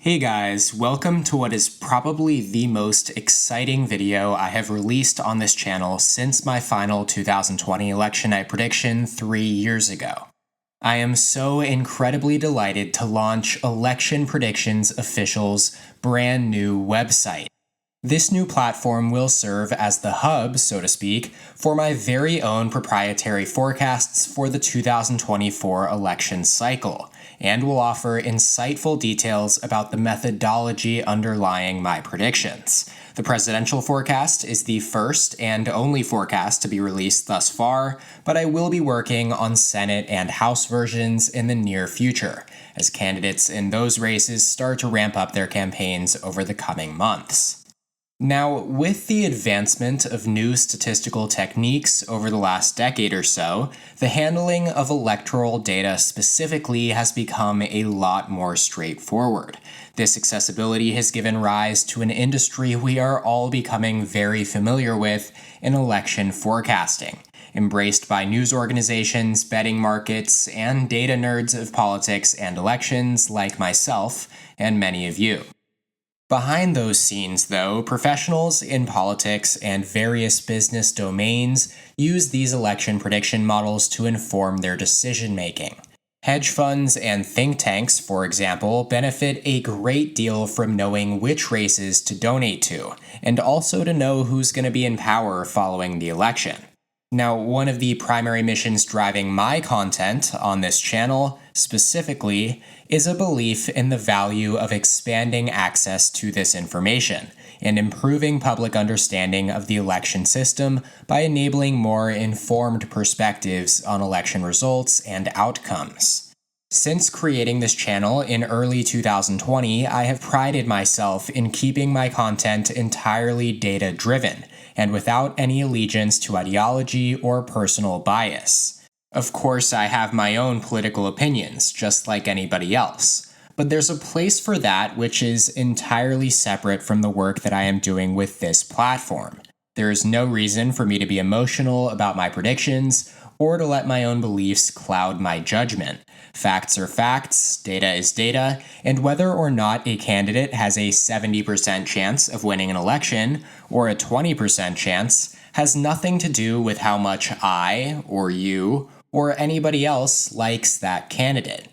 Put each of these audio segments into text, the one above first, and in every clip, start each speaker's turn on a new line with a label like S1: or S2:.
S1: Hey guys, welcome to what is probably the most exciting video I have released on this channel since my final 2020 election night prediction 3 years ago. I am so incredibly delighted to launch Election Predictions Official's brand new website. This new platform will serve as the hub, so to speak, for my very own proprietary forecasts for the 2024 election cycle, and will offer insightful details about the methodology underlying my predictions. The presidential forecast is the first and only forecast to be released thus far, but I will be working on Senate and House versions in the near future, as candidates in those races start to ramp up their campaigns over the coming months. Now, with the advancement of new statistical techniques over the last decade or so, the handling of electoral data specifically has become a lot more straightforward. This accessibility has given rise to an industry we are all becoming very familiar with in election forecasting, embraced by news organizations, betting markets, and data nerds of politics and elections like myself and many of you. Behind those scenes, though, professionals in politics and various business domains use these election prediction models to inform their decision-making. Hedge funds and think tanks, for example, benefit a great deal from knowing which races to donate to, and also to know who's going to be in power following the election. Now, one of the primary missions driving my content on this channel, specifically, is a belief in the value of expanding access to this information and improving public understanding of the election system by enabling more informed perspectives on election results and outcomes. Since creating this channel in early 2020, I have prided myself in keeping my content entirely data-driven and without any allegiance to ideology or personal bias. Of course, I have my own political opinions, just like anybody else, but there's a place for that which is entirely separate from the work that I am doing with this platform. There is no reason for me to be emotional about my predictions or to let my own beliefs cloud my judgment. Facts are facts, data is data, and whether or not a candidate has a 70% chance of winning an election or a 20% chance has nothing to do with how much I, or you, or anybody else likes that candidate.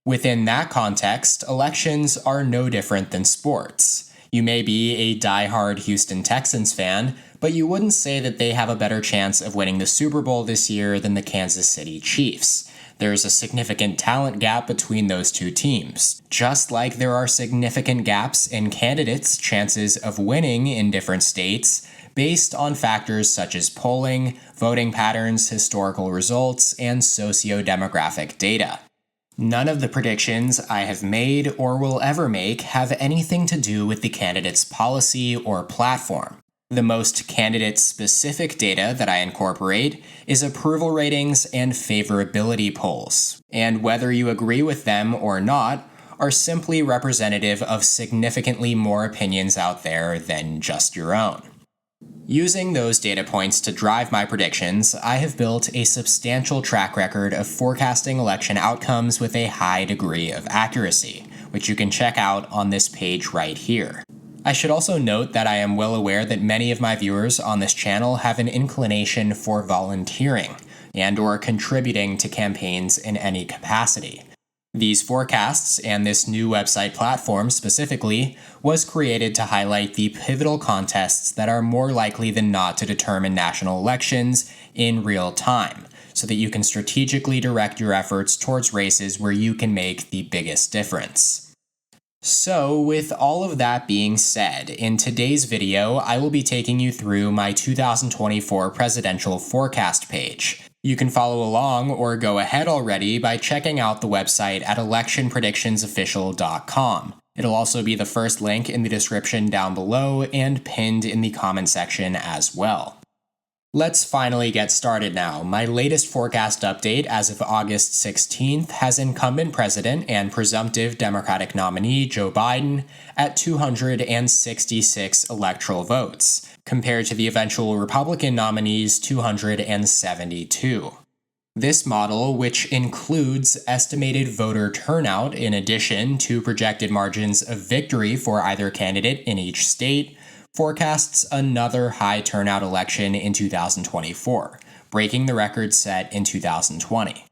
S1: Within that context, elections are no different than sports. You may be a diehard Houston Texans fan, but you wouldn't say that they have a better chance of winning the Super Bowl this year than the Kansas City Chiefs. There's a significant talent gap between those two teams, just like there are significant gaps in candidates' chances of winning in different states based on factors such as polling, voting patterns, historical results, and socio-demographic data. None of the predictions I have made or will ever make have anything to do with the candidate's policy or platform. The most candidate-specific data that I incorporate is approval ratings and favorability polls, and whether you agree with them or not, are simply representative of significantly more opinions out there than just your own. Using those data points to drive my predictions, I have built a substantial track record of forecasting election outcomes with a high degree of accuracy, which you can check out on this page right here. I should also note that I am well aware that many of my viewers on this channel have an inclination for volunteering and/or contributing to campaigns in any capacity. These forecasts, and this new website platform specifically, was created to highlight the pivotal contests that are more likely than not to determine national elections in real time, so that you can strategically direct your efforts towards races where you can make the biggest difference. So, with all of that being said, in today's video, I will be taking you through my 2024 presidential forecast page. You can follow along or go ahead already by checking out the website at electionpredictionsofficial.com. It'll also be the first link in the description down below and pinned in the comment section as well. Let's finally get started now. My latest forecast update as of August 16th has incumbent president and presumptive Democratic nominee Joe Biden at 266 electoral votes, compared to the eventual Republican nominee's 272. This model, which includes estimated voter turnout in addition to projected margins of victory for either candidate in each state, forecasts another high turnout election in 2024, breaking the record set in 2020.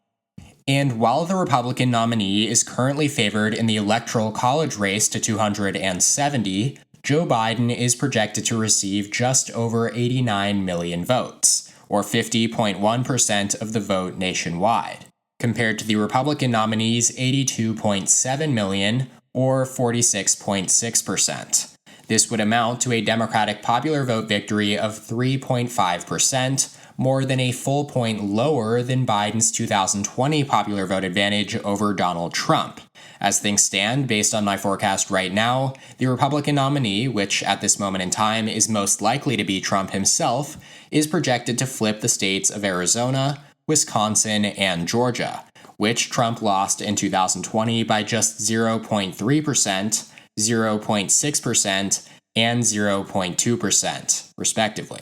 S1: And while the Republican nominee is currently favored in the Electoral College race to 270, Joe Biden is projected to receive just over 89 million votes, or 50.1% of the vote nationwide, compared to the Republican nominee's 82.7 million, or 46.6%. This would amount to a Democratic popular vote victory of 3.5%, more than a full point lower than Biden's 2020 popular vote advantage over Donald Trump. As things stand, based on my forecast right now, the Republican nominee, which at this moment in time is most likely to be Trump himself, is projected to flip the states of Arizona, Wisconsin, and Georgia, which Trump lost in 2020 by just 0.3%, 0.6%, and 0.2%, respectively.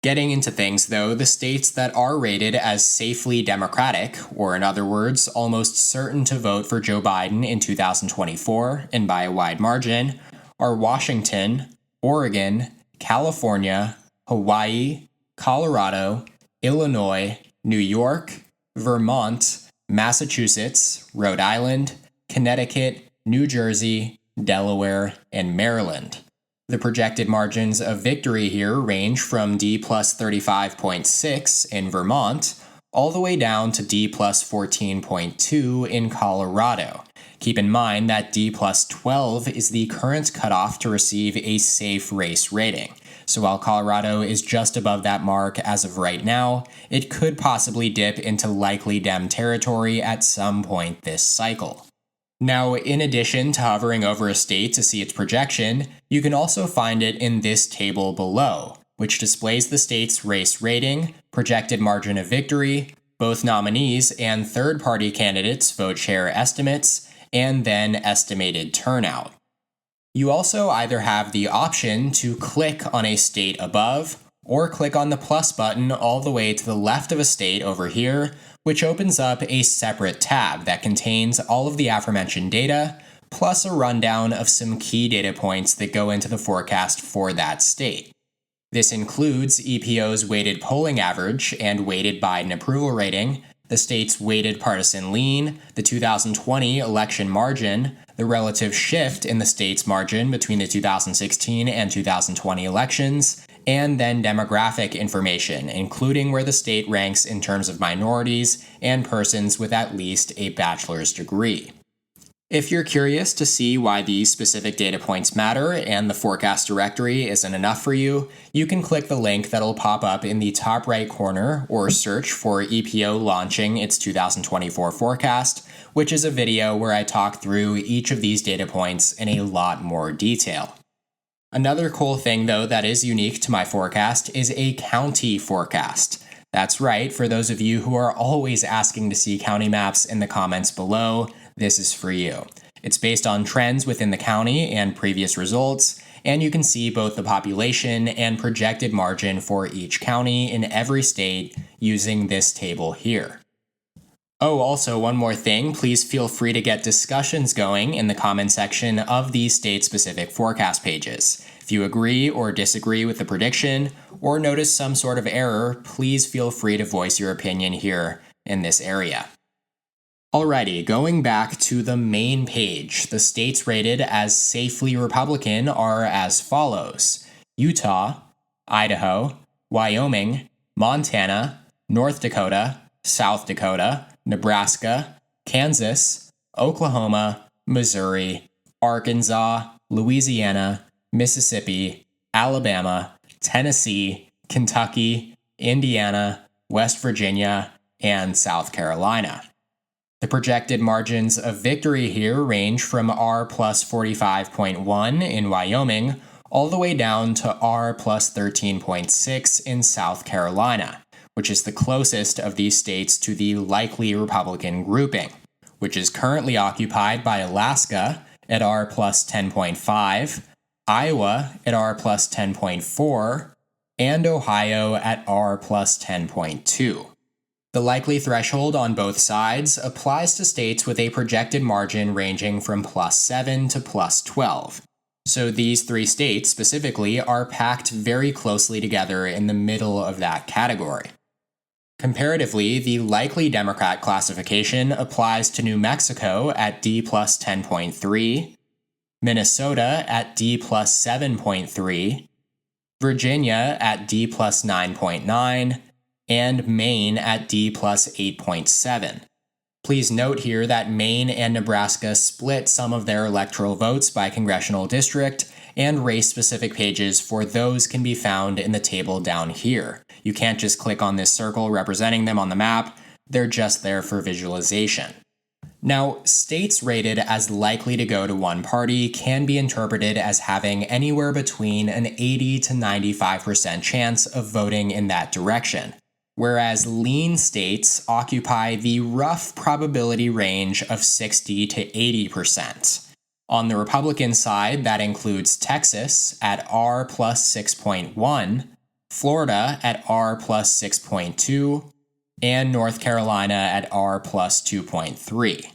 S1: Getting into things, though, the states that are rated as safely Democratic, or in other words, almost certain to vote for Joe Biden in 2024, and by a wide margin, are Washington, Oregon, California, Hawaii, Colorado, Illinois, New York, Vermont, Massachusetts, Rhode Island, Connecticut, New Jersey, Delaware, and Maryland. The projected margins of victory here range from D plus 35.6 in Vermont all the way down to D plus 14.2 in Colorado. Keep in mind that D plus 12 is the current cutoff to receive a safe race rating. So while Colorado is just above that mark as of right now, it could possibly dip into likely Dem territory at some point this cycle. Now, in addition to hovering over a state to see its projection, you can also find it in this table below, which displays the state's race rating, projected margin of victory, both nominees and third-party candidates' vote share estimates, and then estimated turnout. You also either have the option to click on a state above, or click on the plus button all the way to the left of a state over here, which opens up a separate tab that contains all of the aforementioned data, plus a rundown of some key data points that go into the forecast for that state. This includes EPO's weighted polling average and weighted Biden approval rating, the state's weighted partisan lean, the 2020 election margin, the relative shift in the state's margin between the 2016 and 2020 elections, and then demographic information, including where the state ranks in terms of minorities and persons with at least a bachelor's degree. If you're curious to see why these specific data points matter and the forecast directory isn't enough for you, you can click the link that'll pop up in the top right corner or search for EPO launching its 2024 forecast, which is a video where I talk through each of these data points in a lot more detail. Another cool thing, though, that is unique to my forecast is a county forecast. That's right, for those of you who are always asking to see county maps in the comments below, this is for you. It's based on trends within the county and previous results, and you can see both the population and projected margin for each county in every state using this table here. Oh, also one more thing, please feel free to get discussions going in the comment section of these state-specific forecast pages. If you agree or disagree with the prediction, or notice some sort of error, please feel free to voice your opinion here in this area. Alrighty, going back to the main page, the states rated as safely Republican are as follows: Utah, Idaho, Wyoming, Montana, North Dakota, South Dakota, Nebraska, Kansas, Oklahoma, Missouri, Arkansas, Louisiana, Mississippi, Alabama, Tennessee, Kentucky, Indiana, West Virginia, and South Carolina. The projected margins of victory here range from R plus 45.1 in Wyoming all the way down to R plus 13.6 in South Carolina, which is the closest of these states to the likely Republican grouping, which is currently occupied by Alaska at R plus 10.5, Iowa at R plus 10.4, and Ohio at R plus 10.2. The likely threshold on both sides applies to states with a projected margin ranging from +7 to +12. So these three states specifically are packed very closely together in the middle of that category. Comparatively, the likely Democrat classification applies to New Mexico at D plus 10.3, Minnesota at D plus 7.3, Virginia at D plus 9.9, and Maine at D plus 8.7. Please note here that Maine and Nebraska split some of their electoral votes by congressional district, and race-specific pages for those can be found in the table down here. You can't just click on this circle representing them on the map, they're just there for visualization. Now, states rated as likely to go to one party can be interpreted as having anywhere between an 80 to 95% chance of voting in that direction, whereas lean states occupy the rough probability range of 60 to 80%. On the Republican side, that includes Texas at R plus 6.1, Florida at R plus 6.2, and North Carolina at R plus 2.3.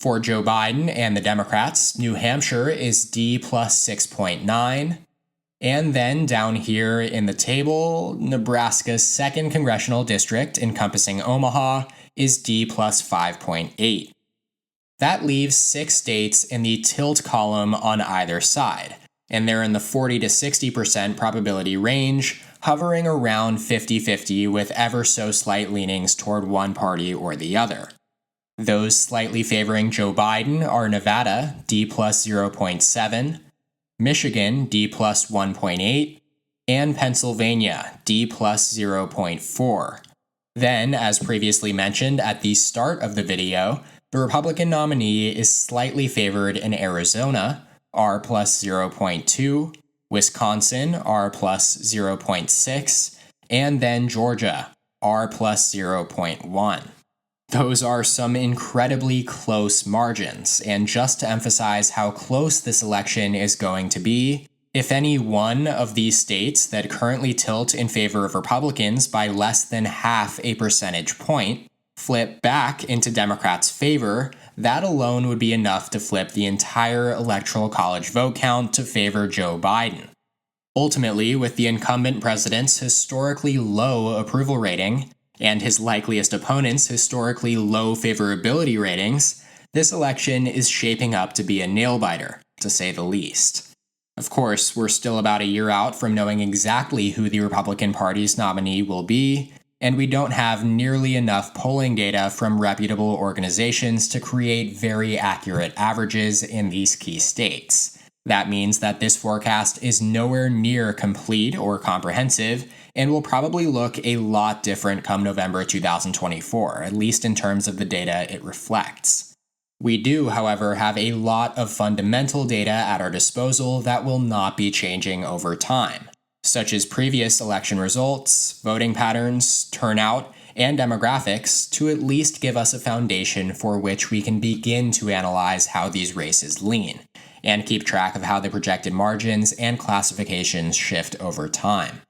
S1: For Joe Biden and the Democrats, New Hampshire is D plus 6.9, and then down here in the table, Nebraska's 2nd Congressional District, encompassing Omaha, is D plus 5.8. That leaves 6 states in the tilt column on either side, and they're in the 40 to 60% probability range, hovering around 50-50 with ever so slight leanings toward one party or the other. Those slightly favoring Joe Biden are Nevada, D plus 0.7, Michigan, D plus 1.8, and Pennsylvania, D plus 0.4. Then, as previously mentioned at the start of the video, the Republican nominee is slightly favored in Arizona, R plus 0.2, Wisconsin, R plus 0.6, and then Georgia, R plus 0.1. Those are some incredibly close margins, and just to emphasize how close this election is going to be, if any one of these states that currently tilt in favor of Republicans by less than half a percentage point flip back into Democrats' favor, that alone would be enough to flip the entire Electoral College vote count to favor Joe Biden. Ultimately, with the incumbent president's historically low approval rating and his likeliest opponent's historically low favorability ratings, this election is shaping up to be a nail-biter, to say the least. Of course, we're still about a year out from knowing exactly who the Republican Party's nominee will be, and we don't have nearly enough polling data from reputable organizations to create very accurate averages in these key states. That means that this forecast is nowhere near complete or comprehensive, and will probably look a lot different come November 2024, at least in terms of the data it reflects. We do, however, have a lot of fundamental data at our disposal that will not be changing over time, such as previous election results, voting patterns, turnout, and demographics, to at least give us a foundation for which we can begin to analyze how these races lean, and keep track of how the projected margins and classifications shift over time.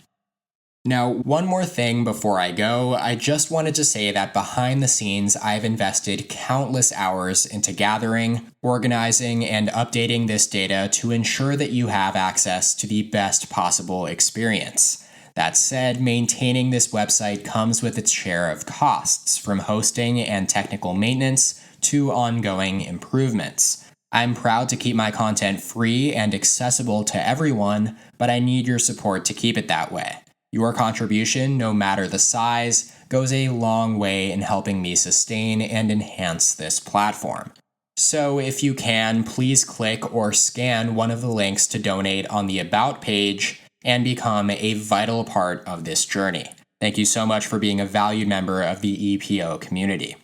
S1: Now, one more thing before I go, I just wanted to say that behind the scenes I've invested countless hours into gathering, organizing, and updating this data to ensure that you have access to the best possible experience. That said, maintaining this website comes with its share of costs, from hosting and technical maintenance to ongoing improvements. I'm proud to keep my content free and accessible to everyone, but I need your support to keep it that way. Your contribution, no matter the size, goes a long way in helping me sustain and enhance this platform. So if you can, please click or scan one of the links to donate on the About page and become a vital part of this journey. Thank you so much for being a valued member of the EPO community.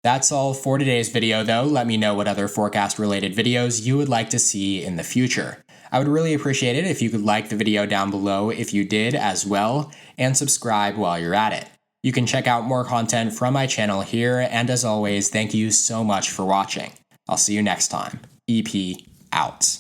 S1: That's all for today's video though. Let me know what other forecast-related videos you would like to see in the future. I would really appreciate it if you could like the video down below if you did as well, and subscribe while you're at it. You can check out more content from my channel here, and as always, thank you so much for watching. I'll see you next time. EP out.